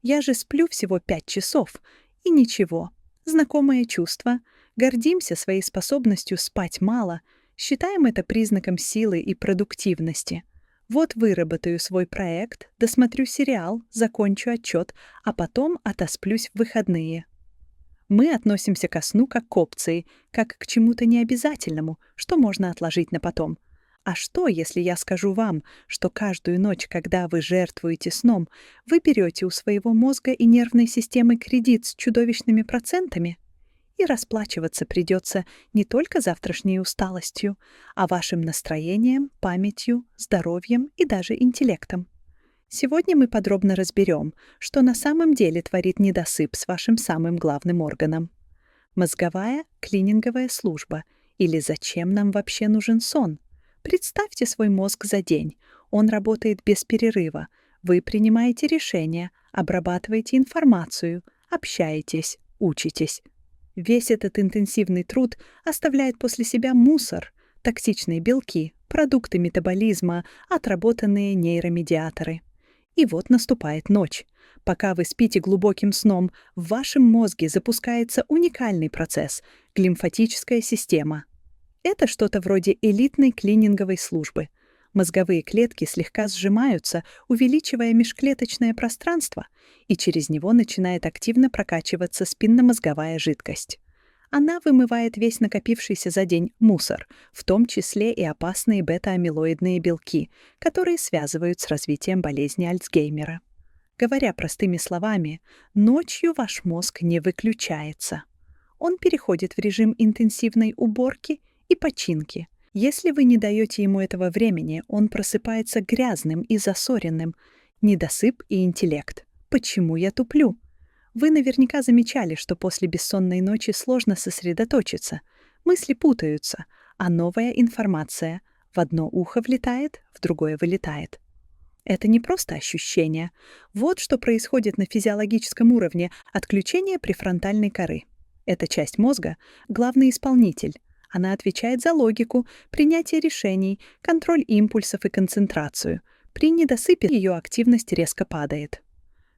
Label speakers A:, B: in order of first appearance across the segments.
A: Я же сплю всего 5 часов. И ничего. Знакомое чувство. Гордимся своей способностью спать мало. Считаем это признаком силы и продуктивности. Вот выработаю свой проект, досмотрю сериал, закончу отчет, а потом отосплюсь в выходные. Мы относимся ко сну как к опции, как к чему-то необязательному, что можно отложить на потом. А что, если я скажу вам, что каждую ночь, когда вы жертвуете сном, вы берете у своего мозга и нервной системы кредит с чудовищными процентами? И расплачиваться придется не только завтрашней усталостью, а вашим настроением, памятью, здоровьем и даже интеллектом. Сегодня мы подробно разберем, что на самом деле творит недосып с вашим самым главным органом. Мозговая клининговая служба, или зачем нам вообще нужен сон? Представьте свой мозг за день. Он работает без перерыва. Вы принимаете решения, обрабатываете информацию, общаетесь, учитесь. Весь этот интенсивный труд оставляет после себя мусор, токсичные белки, продукты метаболизма, отработанные нейромедиаторы. И вот наступает ночь. Пока вы спите глубоким сном, в вашем мозге запускается уникальный процесс — глимфатическая система. Это что-то вроде элитной клининговой службы. Мозговые клетки слегка сжимаются, увеличивая межклеточное пространство, и через него начинает активно прокачиваться спинномозговая жидкость. Она вымывает весь накопившийся за день мусор, в том числе и опасные бета-амилоидные белки, которые связывают с развитием болезни Альцгеймера. Говоря простыми словами, ночью ваш мозг не выключается. Он переходит в режим интенсивной уборки и починки. Если вы не даете ему этого времени, он просыпается грязным и засоренным. Недосып и интеллект. Почему я туплю? Вы наверняка замечали, что после бессонной ночи сложно сосредоточиться. Мысли путаются, а новая информация в одно ухо влетает, в другое вылетает. Это не просто ощущение. Вот что происходит на физиологическом уровне: отключение префронтальной коры. Эта часть мозга — главный исполнитель. Она отвечает за логику, принятие решений, контроль импульсов и концентрацию. При недосыпе ее активность резко падает.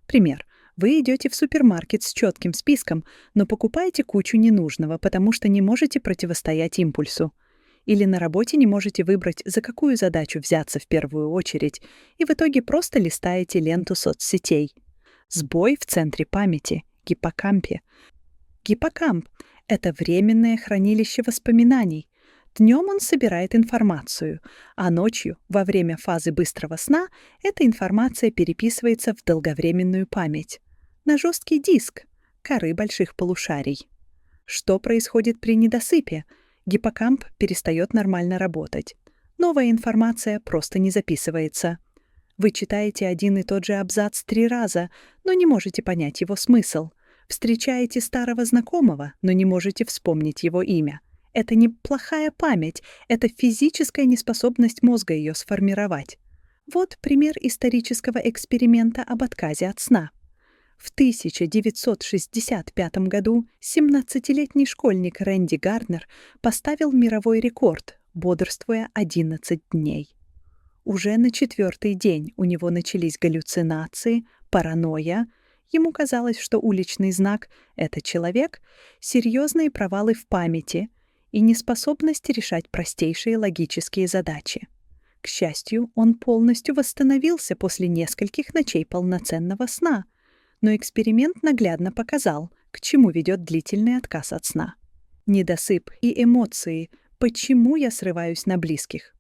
A: Пример. Вы идете в супермаркет с четким списком, но покупаете кучу ненужного, потому что не можете противостоять импульсу. Или на работе не можете выбрать, за какую задачу взяться в первую очередь, и в итоге просто листаете ленту соцсетей. Сбой в центре памяти, гиппокампе. Гиппокамп — это временное хранилище воспоминаний. Днем он собирает информацию, а ночью, во время фазы быстрого сна, эта информация переписывается в долговременную память. На жесткий диск, коры больших полушарий. Что происходит при недосыпе? Гиппокамп перестает нормально работать. Новая информация просто не записывается. Вы читаете один и тот же абзац 3 раза, но не можете понять его смысл. Встречаете старого знакомого, но не можете вспомнить его имя. Это не плохая память, это физическая неспособность мозга ее сформировать. Вот пример исторического эксперимента об отказе от сна. В 1965 году 17-летний школьник Рэнди Гарднер поставил мировой рекорд, бодрствуя 11 дней. Уже на 4-й день у него начались галлюцинации, паранойя. Ему казалось, что уличный знак — это человек, серьезные провалы в памяти и неспособность решать простейшие логические задачи. К счастью, он полностью восстановился после нескольких ночей полноценного сна, но эксперимент наглядно показал, к чему ведет длительный отказ от сна. Недосып и эмоции. Почему я срываюсь на близких?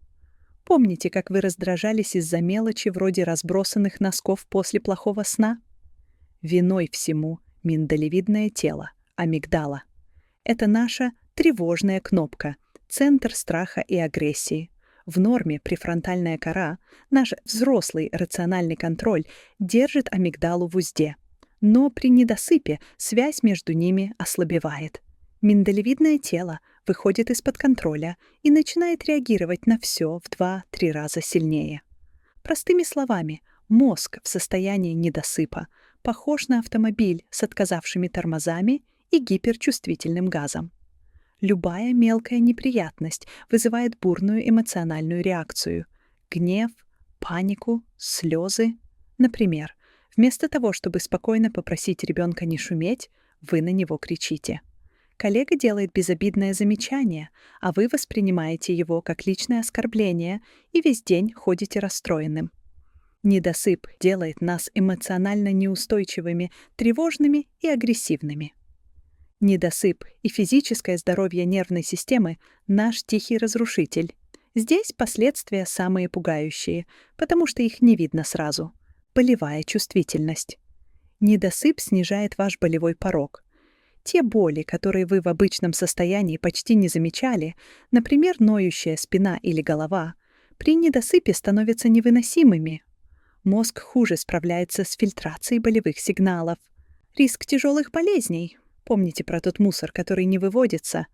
A: Помните, как вы раздражались из-за мелочи вроде разбросанных носков после плохого сна? Виной всему миндалевидное тело, амигдала. Это наша тревожная кнопка, центр страха и агрессии. В норме префронтальная кора, наш взрослый рациональный контроль, держит амигдалу в узде. Но при недосыпе связь между ними ослабевает. Миндалевидное тело выходит из-под контроля и начинает реагировать на все в 2-3 раза сильнее. Простыми словами, мозг в состоянии недосыпа похож на автомобиль с отказавшими тормозами и гиперчувствительным газом. Любая мелкая неприятность вызывает бурную эмоциональную реакцию — гнев, панику, слезы. Например, Вместо того, чтобы спокойно попросить ребенка не шуметь, вы на него кричите. Коллега делает безобидное замечание, а вы воспринимаете его как личное оскорбление и весь день ходите расстроенным. Недосып делает нас эмоционально неустойчивыми, тревожными и агрессивными. Недосып и физическое здоровье нервной системы — наш тихий разрушитель. Здесь последствия самые пугающие, потому что их не видно сразу. Болевая чувствительность. Недосып снижает ваш болевой порог. Те боли, которые вы в обычном состоянии почти не замечали, например, ноющая спина или голова, при недосыпе становятся невыносимыми. Мозг хуже справляется с фильтрацией болевых сигналов. Риск тяжелых болезней. Помните про тот мусор, который не выводится?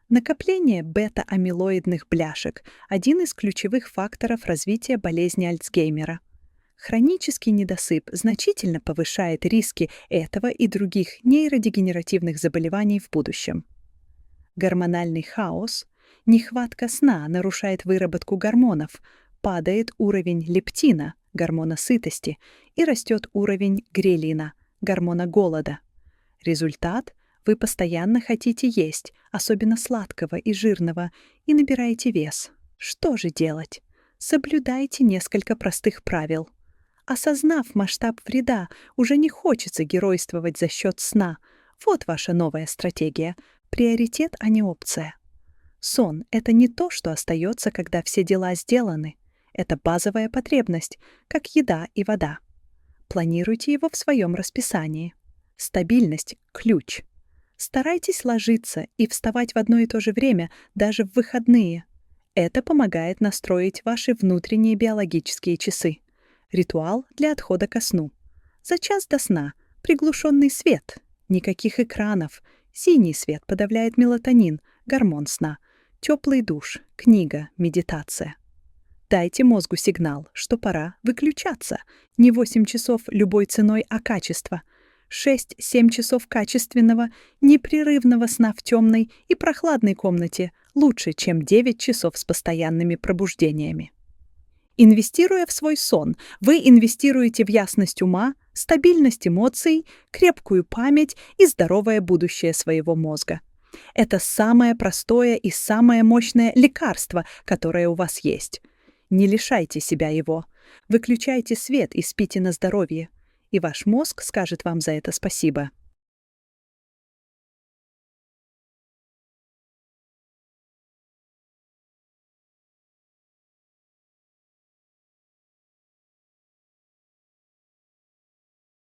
A: Накопление бета-амилоидных бляшек – один из ключевых факторов развития болезни Альцгеймера. Хронический недосып значительно повышает риски этого и других нейродегенеративных заболеваний в будущем. Гормональный хаос, нехватка сна нарушает выработку гормонов, падает уровень лептина, гормона сытости, и растет уровень грелина, гормона голода. Результат – вы постоянно хотите есть, особенно сладкого и жирного, и набираете вес. Что же делать? Соблюдайте несколько простых правил. Осознав масштаб вреда, уже не хочется геройствовать за счет сна. Вот ваша новая стратегия. Приоритет, а не опция. Сон — это не то, что остается, когда все дела сделаны. Это базовая потребность, как еда и вода. Планируйте его в своем расписании. Стабильность — ключ. Старайтесь ложиться и вставать в одно и то же время, даже в выходные. Это помогает настроить ваши внутренние биологические часы. Ритуал для отхода ко сну. За час до сна приглушенный свет, никаких экранов. Синий свет подавляет мелатонин, гормон сна. Теплый душ, книга, медитация. Дайте мозгу сигнал, что пора выключаться. Не 8 часов любой ценой, а качество. 6-7 часов качественного, непрерывного сна в темной и прохладной комнате лучше, чем 9 часов с постоянными пробуждениями. Инвестируя в свой сон, вы инвестируете в ясность ума, стабильность эмоций, крепкую память и здоровое будущее своего мозга. Это самое простое и самое мощное лекарство, которое у вас есть. Не лишайте себя его. Выключайте свет и спите на здоровье. И ваш мозг скажет вам за это спасибо.